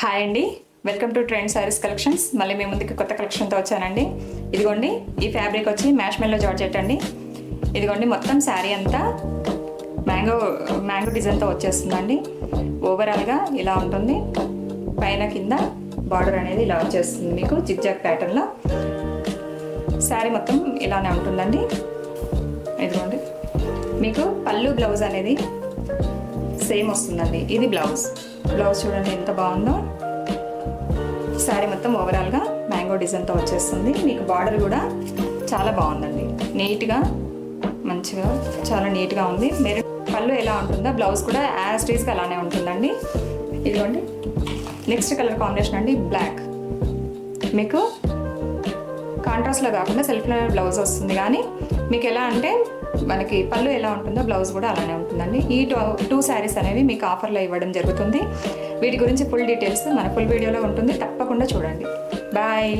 Hi అండి, welcome to trend saris collections. మళ్ళీ మీ ముందుకి కొత్త కలెక్షన్తో వచ్చానండి. ఇదిగోండి, ఈ ఫ్యాబ్రిక్ వచ్చి మ్యాష్ మెల్లో జార్జెట్ అండి. ఇదిగోండి, మొత్తం శారీ అంతా మ్యాంగో డిజైన్తో వచ్చేస్తుందండి. ఓవరాల్గా ఇలా ఉంటుంది. పైన కింద బార్డర్ అనేది ఇలా వచ్చేస్తుంది మీకు జిగ్జాగ్ ప్యాటర్న్లో. శారీ మొత్తం ఇలానే ఉంటుందండి. ఇదిగోండి, మీకు పళ్ళు బ్లౌజ్ అనేది సేమ్ వస్తుందండి. ఇది బ్లౌజ్ చూడండి ఎంత బాగుందో. శారీ మొత్తం ఓవరాల్గా మ్యాంగో డిజైన్తో వచ్చేస్తుంది. మీకు బార్డర్ కూడా చాలా బాగుందండి, నీట్గా మంచిగా చాలా నీట్గా ఉంది. మీరు పళ్ళు ఎలా ఉంటుందో బ్లౌజ్ కూడా యాజ్ టీజ్గా అలానే ఉంటుందండి. ఇదిగోండి, నెక్స్ట్ కలర్ కాంబినేషన్ అండి బ్లాక్. మీకు కాంట్రాస్ట్లో కాకుండా సెల్ఫ్లో బ్లౌజ్ వస్తుంది, కానీ మీకు ఎలా అంటే మనకి పళ్ళు ఎలా ఉంటుందో బ్లౌజ్ కూడా అలానే ఉంటుందండి. ఈ టూ శారీస్ అనేవి మీకు ఆఫర్లో ఇవ్వడం జరుగుతుంది. వీటి గురించి ఫుల్ డీటెయిల్స్ మన ఫుల్ వీడియోలో ఉంటుంది, తప్పకుండా చూడండి. బాయ్.